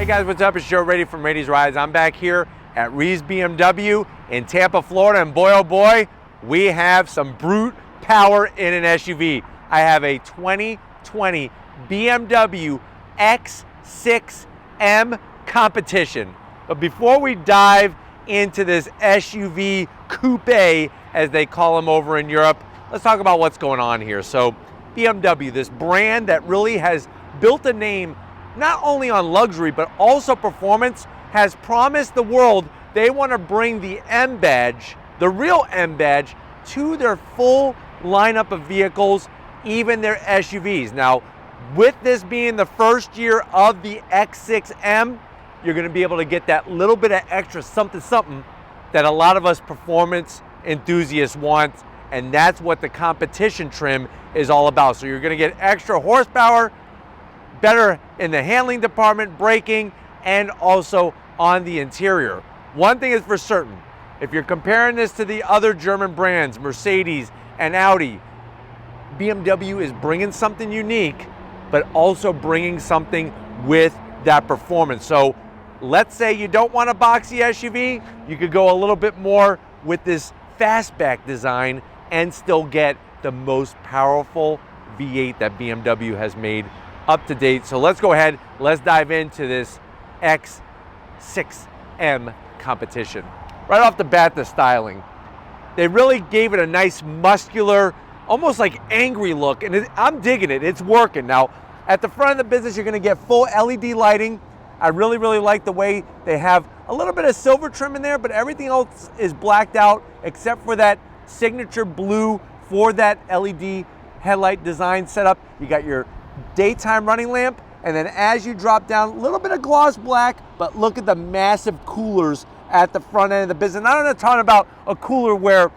Hey guys, what's up? It's Joe Rady from Rady's Rides. I'm back here at Reeves BMW in Tampa, Florida, and boy oh boy, we have some brute power in an SUV. I have a 2020 BMW X6 M Competition. But before we dive into this SUV coupe, as they call them over in Europe, let's talk about what's going on here. So BMW, this brand that really has built a name not only on luxury but also performance, has promised the world they want to bring the M badge, the real M badge, to their full lineup of vehicles, even their SUVs. Now, with this being the first year of the X6 M, you're going to be able to get that little bit of extra something that a lot of us performance enthusiasts want, and that's what the competition trim is all about. So you're going to get extra horsepower, better in the handling department, braking, and also on the interior. One thing is for certain, if you're comparing this to the other German brands, Mercedes and Audi, BMW is bringing something unique, but also bringing something with that performance. So let's say you don't want a boxy SUV, you could go a little bit more with this fastback design and still get the most powerful V8 that BMW has made up to date. So let's go ahead, let's dive into this X6 M Competition. Right off the bat, the styling. They really gave it a nice muscular, almost like angry look, and I'm digging it, it's working. Now, at the front of the business, you're gonna get full LED lighting. I really like the way they have a little bit of silver trim in there, but everything else is blacked out except for that signature blue for that LED headlight design setup. You got your daytime running lamp, and then as you drop down, a little bit of gloss black, but look at the massive coolers at the front end of the business. I'm not talking about a cooler where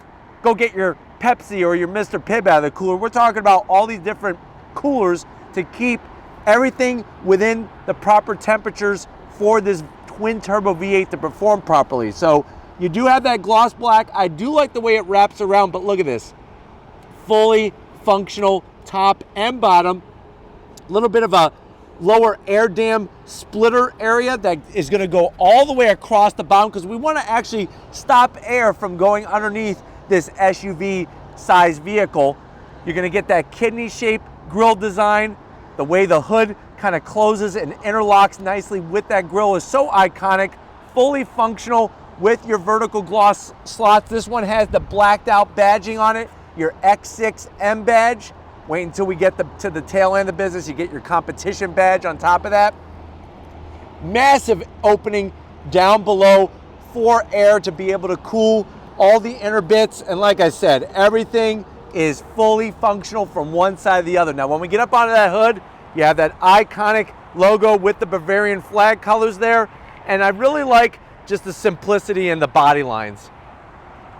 go get your Pepsi or your Mr. Pibb out of the cooler. We're talking about all these different coolers to keep everything within the proper temperatures for this twin turbo V8 to perform properly. So you do have that gloss black. I do like the way it wraps around, but look at this. Fully functional top and bottom. A little bit of a lower air dam splitter area that is going to go all the way across the bottom, because we want to actually stop air from going underneath this SUV size vehicle. You're going to get that kidney shaped grille design. The way the hood kind of closes and interlocks nicely with that grille is so iconic. Fully functional with your vertical gloss slots. This one has the blacked out badging on it, your X6 M badge. Wait until we get to the tail end of the business, you get your competition badge on top of that. Massive opening down below for air to be able to cool all the inner bits. And like I said, everything is fully functional from one side to the other. Now, when we get up onto that hood, you have that iconic logo with the Bavarian flag colors there. And I really like just the simplicity in the body lines.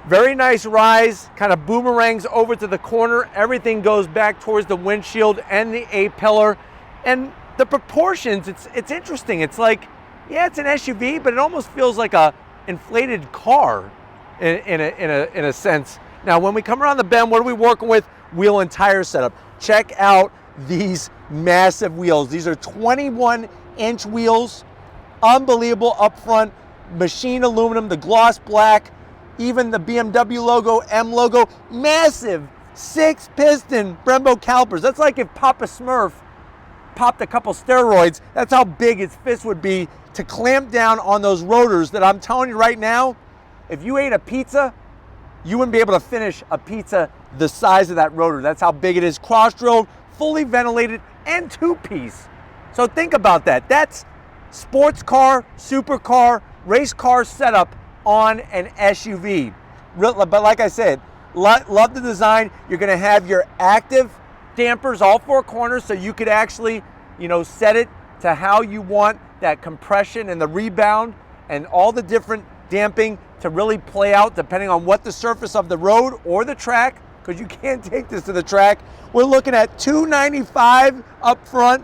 Very nice rise, kind of boomerangs over to the corner. Everything goes back towards the windshield and the A-pillar. And the proportions, it's interesting. It's like, yeah, it's an SUV, but it almost feels like a inflated car in a sense. Now, when we come around the bend, what are we working with? Wheel and tire setup. Check out these massive wheels. These are 21-inch wheels. Unbelievable up front, machine aluminum, the gloss black, even the BMW logo, M logo, massive 6-piston Brembo calipers. That's like if Papa Smurf popped a couple steroids. That's how big his fist would be to clamp down on those rotors that I'm telling you right now, if you ate a pizza, you wouldn't be able to finish a pizza the size of that rotor. That's how big it is. Cross-drilled, fully ventilated, and 2-piece. So think about that. That's sports car, supercar, race car setup on an SUV. But like I said, love the design. You're going to have your active dampers all 4 corners, so you could actually, set it to how you want that compression and the rebound and all the different damping to really play out depending on what the surface of the road or the track, because you can't take this to the track. We're looking at $295 up front,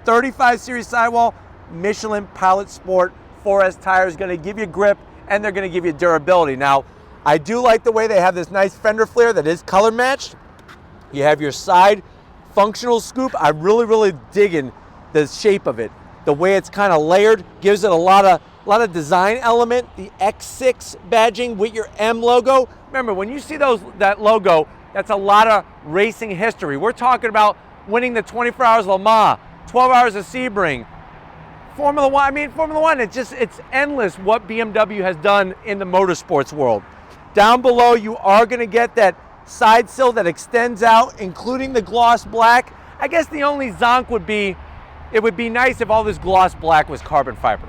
35 series sidewall, Michelin Pilot Sport 4S tires, going to give you grip and they're going to give you durability. Now, I do like the way they have this nice fender flare that is color matched. You have your side functional scoop. I'm really digging the shape of it. The way it's kind of layered gives it a lot of design element. The X6 badging with your M logo. Remember, when you see that logo, that's a lot of racing history. We're talking about winning the 24 Hours of Le Mans, 12 Hours of Sebring, Formula One. I mean, Formula One, it's endless what BMW has done in the motorsports world. Down below, you are gonna get that side sill that extends out, including the gloss black. I guess the only zonk would be, it would be nice if all this gloss black was carbon fiber.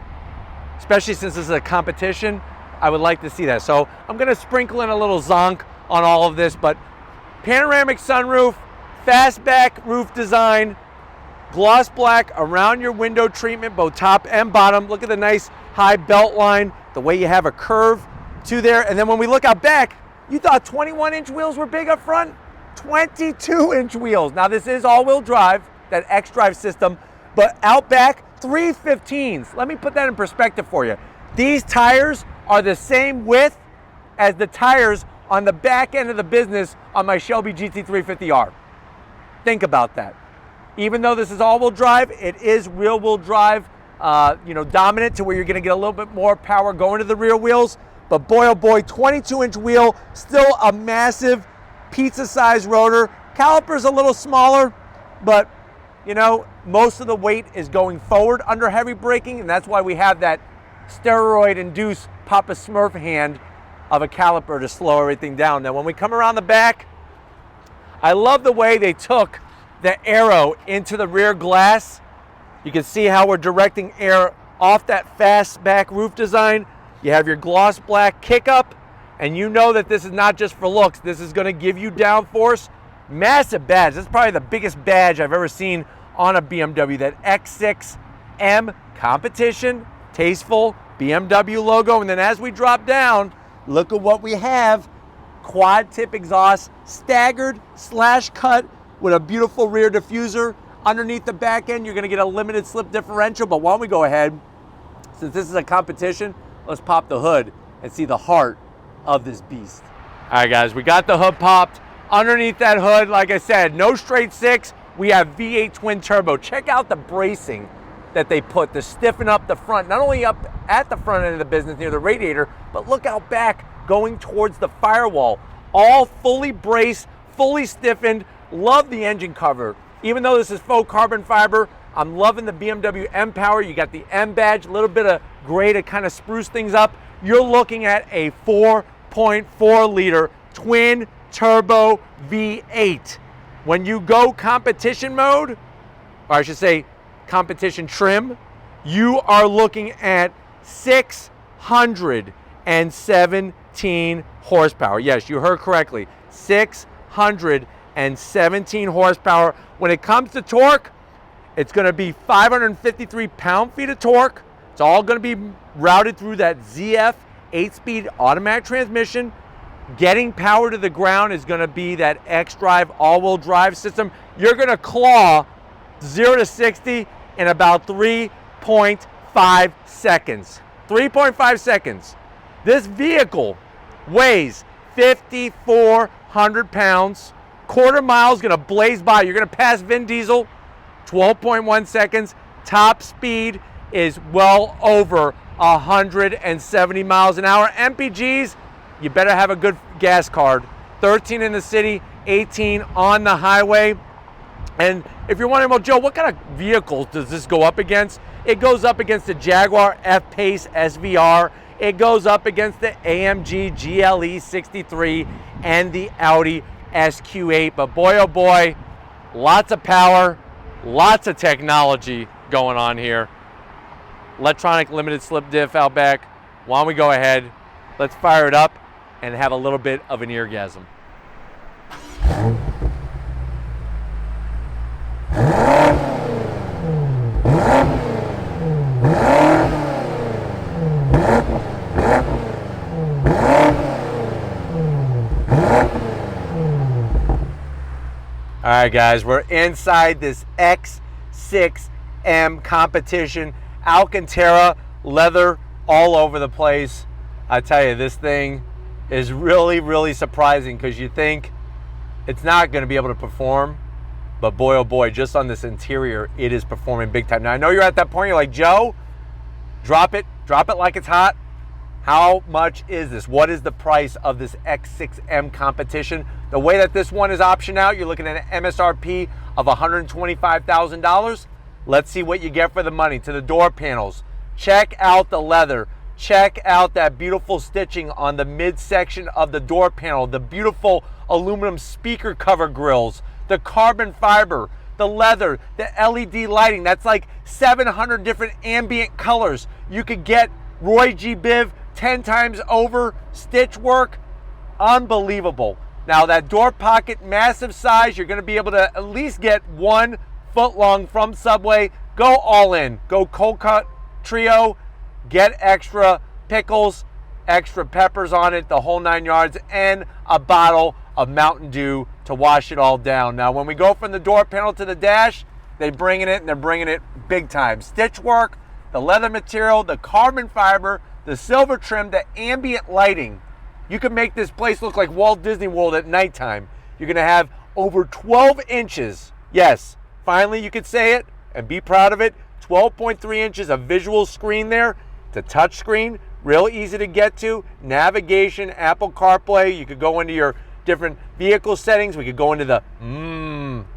Especially since this is a competition, I would like to see that. So I'm gonna sprinkle in a little zonk on all of this, but panoramic sunroof, fastback roof design, gloss black around your window treatment, both top and bottom. Look at the nice high belt line, the way you have a curve to there. And then when we look out back, you thought 21-inch wheels were big up front? 22-inch wheels. Now this is all-wheel drive, that X-Drive system, but out back, 315s. Let me put that in perspective for you. These tires are the same width as the tires on the back end of the business on my Shelby GT350R. Think about that. Even though this is all-wheel drive, it is rear-wheel drive, dominant to where you're gonna get a little bit more power going to the rear wheels. But boy, oh boy, 22-inch wheel, still a massive pizza-sized rotor. Caliper's a little smaller, but most of the weight is going forward under heavy braking, and that's why we have that steroid-induced Papa Smurf hand of a caliper to slow everything down. Now, when we come around the back, I love the way they took the arrow into the rear glass. You can see how we're directing air off that fastback roof design. You have your gloss black kick up, and you know that this is not just for looks. This is going to give you downforce. Massive badge. This is probably the biggest badge I've ever seen on a BMW. That X6 M Competition, tasteful BMW logo. And then as we drop down, look at what we have. Quad tip exhaust, staggered / cut with a beautiful rear diffuser. Underneath the back end, you're going to get a limited slip differential. But why don't we go ahead, since this is a competition, let's pop the hood and see the heart of this beast. All right, guys, we got the hood popped. Underneath that hood, like I said, no straight six. We have V8 twin turbo. Check out the bracing that they put to stiffen up the front, not only up at the front end of the business near the radiator, but look out back going towards the firewall. All fully braced, fully stiffened. Love the engine cover. Even though this is faux carbon fiber, I'm loving the BMW M Power. You got the M badge, a little bit of gray to kind of spruce things up. You're looking at a 4.4 liter twin turbo V8. When you go competition mode, or I should say competition trim, you are looking at 617 horsepower. Yes, you heard correctly, 617 horsepower. When it comes to torque, it's going to be 553 pound-feet of torque. It's all going to be routed through that ZF 8-speed automatic transmission. Getting power to the ground is going to be that X-Drive all-wheel drive system. You're going to claw 0 to 60 in about 3.5 seconds. 3.5 seconds. This vehicle weighs 5,400 pounds. Quarter mile is going to blaze by. You're going to pass Vin Diesel, 12.1 seconds. Top speed is well over 170 miles an hour. MPGs, you better have a good gas card. 13 in the city, 18 on the highway. And if you're wondering, well, Joe, what kind of vehicles does this go up against? It goes up against the Jaguar F-Pace SVR. It goes up against the AMG GLE 63 and the Audi SQ8. But boy, oh boy, lots of power, lots of technology going on here. Electronic limited slip diff out back. Why don't we go ahead, let's fire it up and have a little bit of an eargasm. All right, guys, we're inside this X6 M Competition. Alcantara, leather all over the place. I tell you, this thing is really, really surprising because you think it's not going to be able to perform, but boy, oh boy, just on this interior, it is performing big time. Now, I know you're at that point, you're like, Joe, drop it like it's hot. How much is this? What is the price of this X6 M Competition? The way that this one is optioned out, you're looking at an MSRP of $125,000. Let's see what you get for the money. To the door panels, check out the leather. Check out that beautiful stitching on the midsection of the door panel, the beautiful aluminum speaker cover grills, the carbon fiber, the leather, the LED lighting. That's like 700 different ambient colors. You could get Roy G. Biv 10 times over, stitch work, unbelievable. Now that door pocket, massive size, you're gonna be able to at least get 1 foot long from Subway. Go all in, go cold cut trio, get extra pickles, extra peppers on it, the whole 9 yards, and a bottle of Mountain Dew to wash it all down. Now when we go from the door panel to the dash, they're bringing it big time. Stitch work, the leather material, the carbon fiber, the silver trim, the ambient lighting. You can make this place look like Walt Disney World at nighttime. You're gonna have over 12 inches. Yes, finally you could say it and be proud of it. 12.3 inches of visual screen there. It's a touch screen, real easy to get to. Navigation, Apple CarPlay. You could go into your different vehicle settings. We could go into the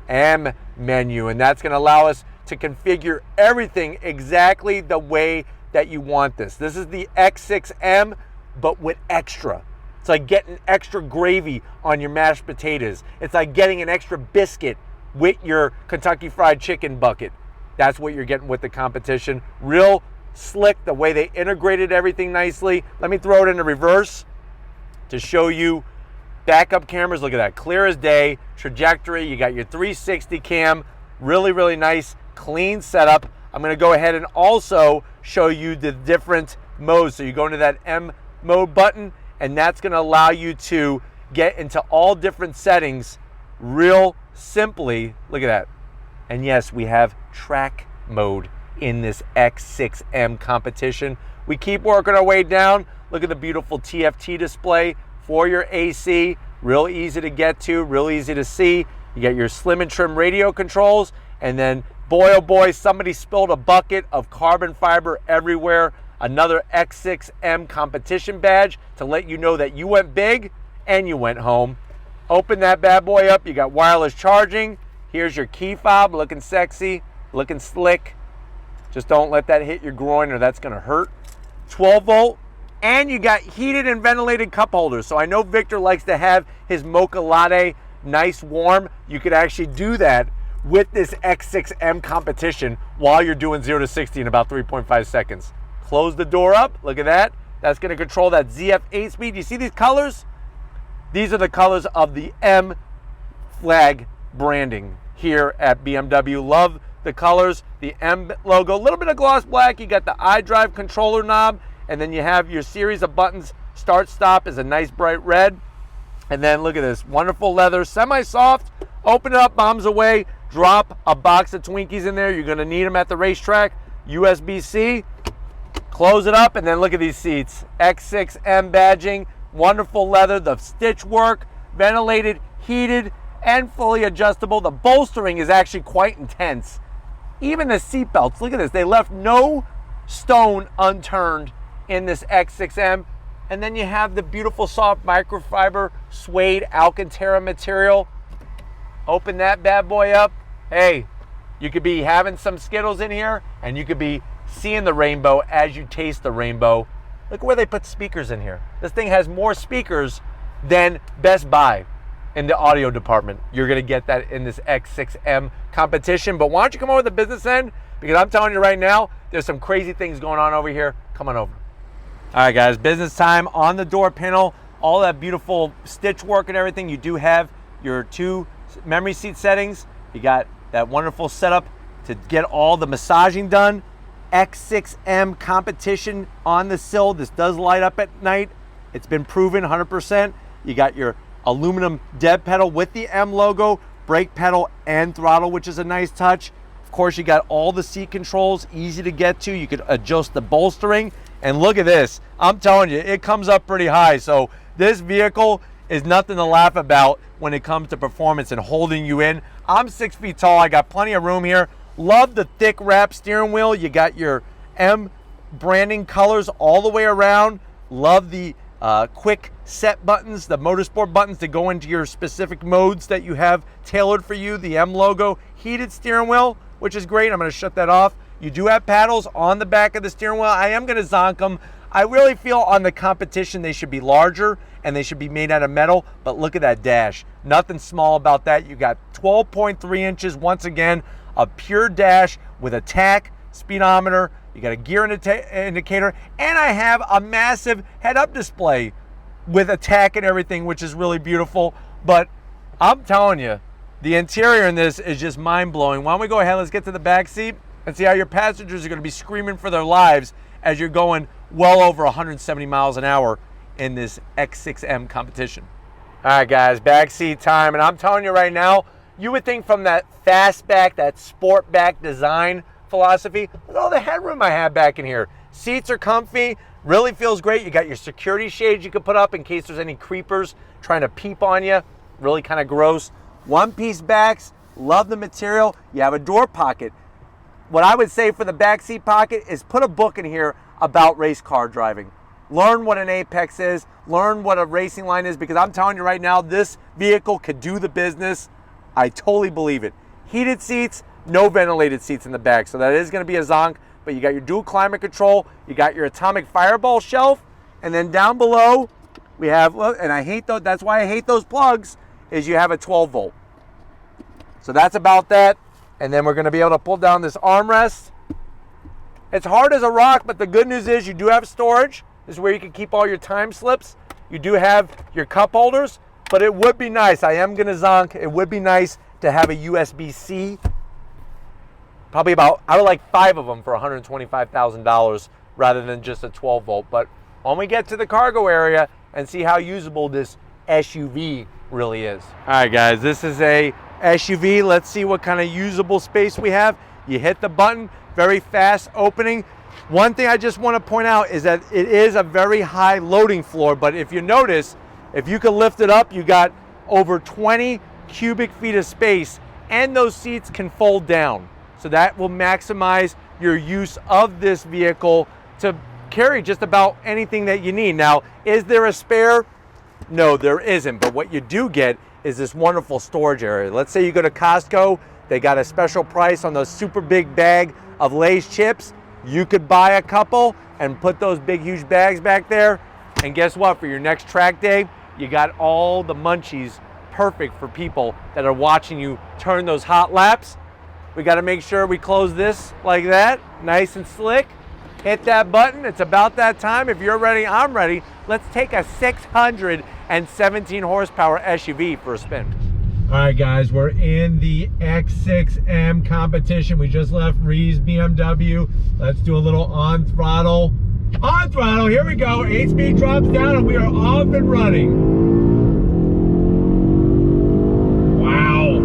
M menu, and that's gonna allow us to configure everything exactly the way that you want this. This is the X6 M, but with extra. It's like getting extra gravy on your mashed potatoes. It's like getting an extra biscuit with your Kentucky Fried Chicken bucket. That's what you're getting with the Competition. Real slick, the way they integrated everything nicely. Let me throw it into reverse to show you backup cameras. Look at that, clear as day. Trajectory, you got your 360 cam. Really, really nice, clean setup. I'm gonna go ahead and also show you the different modes. So you go into that M mode button, and that's gonna allow you to get into all different settings real simply. Look at that. And yes, we have track mode in this X6 M Competition. We keep working our way down. Look at the beautiful TFT display for your AC. Real easy to get to, real easy to see. You got your slim and trim radio controls, and then boy, oh boy, somebody spilled a bucket of carbon fiber everywhere. Another X6 M Competition badge to let you know that you went big and you went home. Open that bad boy up. You got wireless charging. Here's your key fob, looking sexy, looking slick. Just don't let that hit your groin or that's gonna hurt. 12 volt, and you got heated and ventilated cup holders. So I know Victor likes to have his mocha latte nice warm. You could actually do that with this X6 M Competition while you're doing 0 to 60 in about 3.5 seconds. Close the door up, look at that. That's gonna control that ZF8 speed. You see these colors? These are the colors of the M flag branding here at BMW. Love the colors, the M logo, a little bit of gloss black. You got the iDrive controller knob, and then you have your series of buttons. Start, stop is a nice bright red. And then look at this, wonderful leather, semi-soft. Open it up, bombs away. Drop a box of Twinkies in there. You're gonna need them at the racetrack. USB-C, close it up, and then look at these seats. X6M badging, wonderful leather, the stitch work, ventilated, heated, and fully adjustable. The bolstering is actually quite intense. Even the seat belts, look at this. They left no stone unturned in this X6M. And then you have the beautiful soft microfiber suede Alcantara material. Open that bad boy up. Hey, you could be having some Skittles in here, and you could be seeing the rainbow as you taste the rainbow. Look where they put speakers in here. This thing has more speakers than Best Buy in the audio department. You're gonna get that in this X6M Competition. But why don't you come over to the business end? Because I'm telling you right now, there's some crazy things going on over here. Come on over. All right, guys, business time. On the door panel, all that beautiful stitch work and everything. You do have your 2 memory seat settings. You got that wonderful setup to get all the massaging done. X6M Competition on the sill. This does light up at night. It's been proven 100%. You got your aluminum dead pedal with the M logo, brake pedal and throttle, which is a nice touch. Of course, you got all the seat controls, easy to get to. You could adjust the bolstering. And look at this. I'm telling you, it comes up pretty high. So this vehicle is nothing to laugh about when it comes to performance and holding you in. I'm 6 feet tall. I got plenty of room here. Love the thick wrap steering wheel. You got your M branding colors all the way around. Love the quick set buttons, the motorsport buttons to go into your specific modes that you have tailored for you. The M logo, heated steering wheel, which is great. I'm going to shut that off. You do have paddles on the back of the steering wheel. I am going to zonk them. I really feel on the Competition they should be larger and they should be made out of metal, but look at that dash. Nothing small about that. You got 12.3 inches, once again, a pure dash with a tach speedometer. You got a gear indicator, and I have a massive head-up display with a tach and everything, which is really beautiful. But I'm telling you, the interior in this is just mind-blowing. Why don't we go ahead, let's get to the back seat and see how your passengers are going to be screaming for their lives as you're going well over 170 miles an hour in this X6 M Competition. All right, guys, back seat time. And I'm telling you right now, you would think from that fastback, that sportback design philosophy, look at all the headroom I have back in here. Seats are comfy, really feels great. You got your security shades you can put up in case there's any creepers trying to peep on you. Really kind of gross. One-piece backs, love the material. You have a door pocket. What I would say for the back seat pocket is put a book in here about race car driving. Learn what an Apex is, learn what a racing line is, because I'm telling you right now, this vehicle could do the business. I totally believe it. Heated seats, no ventilated seats in the back, so that is going to be a zonk, but you got your dual climate control, you got your atomic fireball shelf, and then down below we have, and I hate those, that's why I hate those plugs, is you have a 12 volt. So that's about that. And then we're going to be able to pull down this armrest. It's hard as a rock, but the good news is you do have storage. This is where you can keep all your time slips. You do have your cup holders, but it would be nice. I am going to zonk. It would be nice to have a USB-C. Probably about, I would like 5 of them for $125,000 rather than just a 12 volt. But when we get to the cargo area and see how usable this SUV really is. All right, guys, this is a SUV. Let's see what kind of usable space we have. You hit the button, very fast opening. One thing I just want to point out is that it is a very high loading floor, but if you notice, if you can lift it up, you got over 20 cubic feet of space, and those seats can fold down. So that will maximize your use of this vehicle to carry just about anything that you need. Now, is there a spare? No, there isn't, but what you do get is this wonderful storage area. Let's say you go to Costco, they got a special price on those super big bag of Lay's chips. You could buy a couple and put those big, huge bags back there. And guess what? For your next track day, you got all the munchies, perfect for people that are watching you turn those hot laps. We got to make sure we close this like that, nice and slick. Hit that button. It's about that time. If you're ready, I'm ready. Let's take a 617 horsepower SUV for a spin. All right, guys, we're in the X6 M Competition. We just left Rees BMW. Let's do a little on throttle. On throttle, here we go. 8-speed drops down and we are off and running. Wow.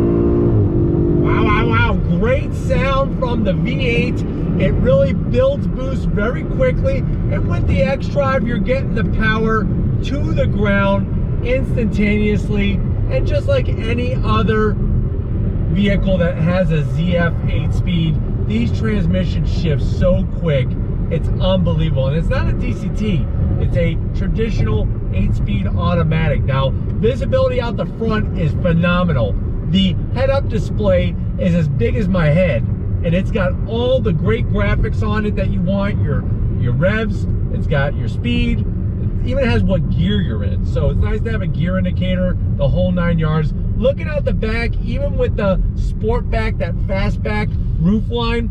Wow, wow, wow. Great sound from the V8. It really builds boost very quickly. And with the X-Drive, you're getting the power to the ground instantaneously. And just like any other vehicle that has a ZF 8-speed, these transmissions shift so quick. It's unbelievable. And it's not a DCT. It's a traditional 8-speed automatic. Now, visibility out the front is phenomenal. The head-up display is as big as my head. And it's got all the great graphics on it that you want. Your revs, it's got your speed. It even has what gear you're in. So it's nice to have a gear indicator, the whole 9 yards. Looking out the back, even with the Sportback, that fastback roof line,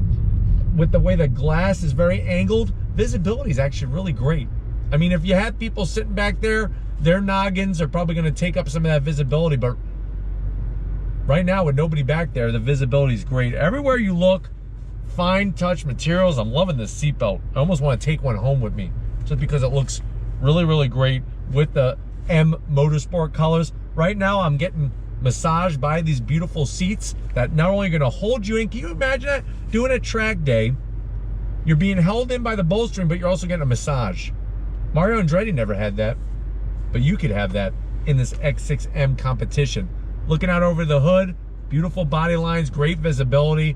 with the way the glass is very angled, visibility is actually really great. I mean, if you have people sitting back there, their noggins are probably going to take up some of that visibility, but right now with nobody back there, the visibility is great. Everywhere you look, fine touch materials. I'm loving this seatbelt. I almost want to take one home with me just because it looks really, really great with the M Motorsport colors. Right now, I'm getting massaged by these beautiful seats that not only are going to hold you in. Can you imagine that? Doing a track day, you're being held in by the bolstering, but you're also getting a massage. Mario Andretti never had that, but you could have that in this X6 M Competition. Looking out over the hood, beautiful body lines, great visibility.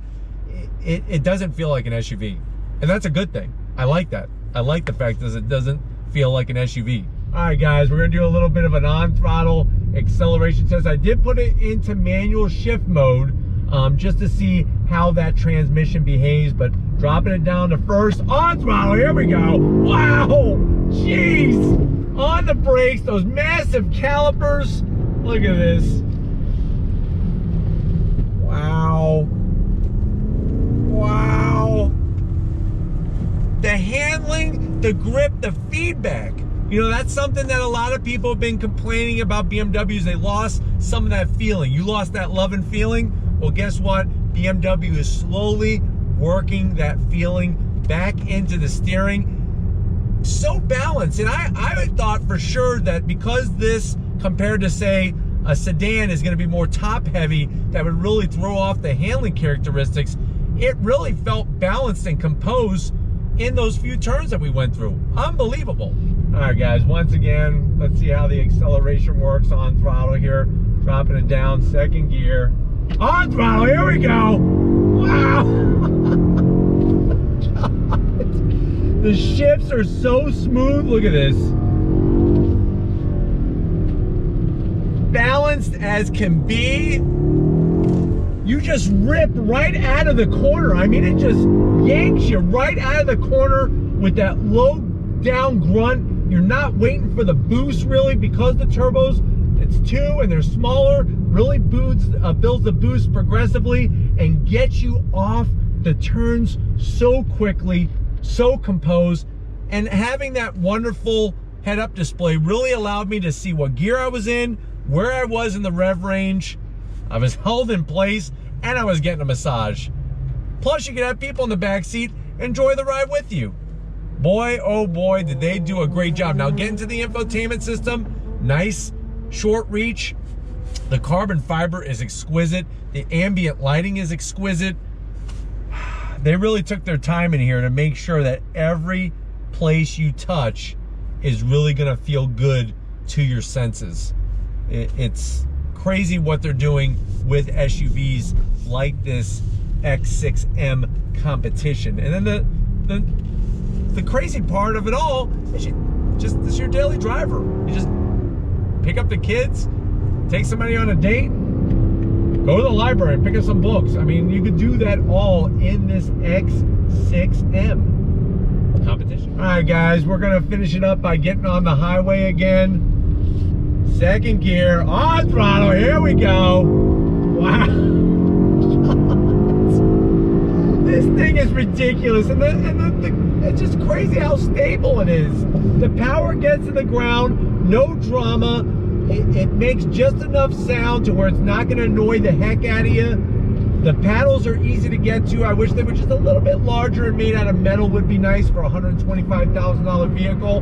It doesn't feel like an SUV. And that's a good thing. I like that. I like the fact that it doesn't feel like an SUV. All right, guys, we're gonna do a little bit of an on-throttle acceleration test. I did put it into manual shift mode just to see how that transmission behaves, but dropping it down to first, on throttle, here we go. Wow, jeez. On the brakes, those massive calipers. Look at this. Wow. Wow. The handling, the grip, the feedback. You know, that's something that a lot of people have been complaining about BMWs. They lost some of that feeling. You lost that love and feeling. Well, guess what? BMW is slowly working that feeling back into the steering. So balanced. And I thought for sure that because this, compared to, say, a sedan, is going to be more top heavy, that would really throw off the handling characteristics. It really felt balanced and composed in those few turns that we went through. Unbelievable. All right, guys, once again, let's see how the acceleration works on throttle here. Dropping it down, second gear. On throttle, here we go. Wow. God. The shifts are so smooth. Look at this. Balanced as can be. You just rip right out of the corner. I mean, it just yanks you right out of the corner with that low down grunt. You're not waiting for the boost, really, because the turbos, it's 2 and they're smaller, really builds the boost progressively and gets you off the turns so quickly, so composed. And having that wonderful head-up display really allowed me to see what gear I was in, where I was in the rev range. I was held in place, and I was getting a massage. Plus, you could have people in the back seat enjoy the ride with you. Boy, oh boy, did they do a great job. Now, getting to the infotainment system, nice, short reach. The carbon fiber is exquisite. The ambient lighting is exquisite. They really took their time in here to make sure that every place you touch is really gonna feel good to your senses. It's crazy what they're doing with SUVs like this X6 M Competition. And then the crazy part of it all is this is your daily driver. You just pick up the kids, take somebody on a date, go to the library and pick up some books. I mean, you could do that all in this X6 M Competition. All right, guys, we're gonna finish it up by getting on the highway again. Second gear, on throttle, here we go. Wow. This thing is ridiculous, and it's just crazy how stable it is. The power gets to the ground, no drama. It makes just enough sound to where it's not gonna annoy the heck out of you. The paddles are easy to get to. I wish they were just a little bit larger and made out of metal. Would be nice for a $125,000 vehicle.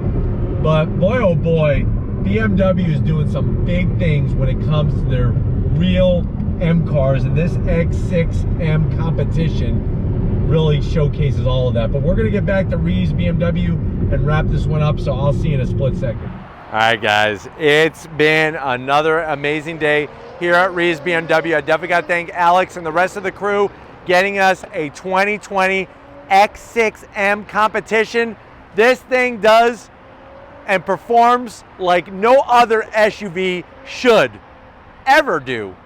But boy, oh boy, BMW is doing some big things when it comes to their real M cars, and this X6 M Competition really showcases all of that. But we're gonna get back to Reeves BMW and wrap this one up, so I'll see you in a split second. All right, guys, it's been another amazing day here at Reeves BMW. I definitely got to thank Alex and the rest of the crew getting us a 2020 X6 M Competition. This thing does and performs like no other SUV should ever do.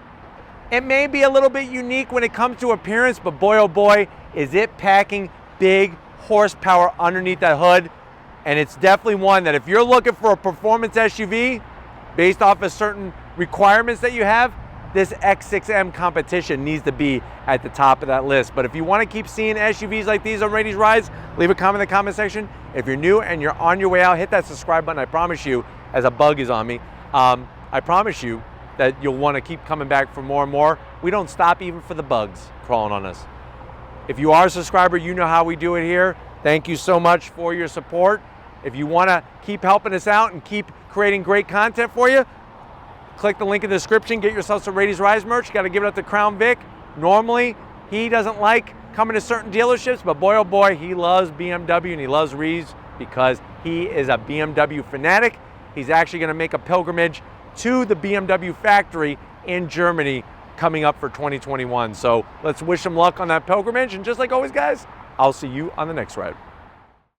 It may be a little bit unique when it comes to appearance, but boy, oh boy, is it packing big horsepower underneath that hood. And it's definitely one that if you're looking for a performance SUV based off of certain requirements that you have, this X6 M Competition needs to be at the top of that list. But if you want to keep seeing SUVs like these on Rady's Rides, leave a comment in the comment section. If you're new and you're on your way out, hit that subscribe button. I promise you, as a bug is on me, I promise you that you'll want to keep coming back for more and more. We don't stop even for the bugs crawling on us. If you are a subscriber, you know how we do it here. Thank you so much for your support. If you want to keep helping us out and keep creating great content for you, click the link in the description, get yourself some Rady's Rides merch. You got to give it up to Crown Vic. Normally, he doesn't like coming to certain dealerships, but boy, oh boy, he loves BMW and he loves Reeves because he is a BMW fanatic. He's actually going to make a pilgrimage to the BMW factory in Germany coming up for 2021. So let's wish him luck on that pilgrimage. And just like always, guys, I'll see you on the next ride.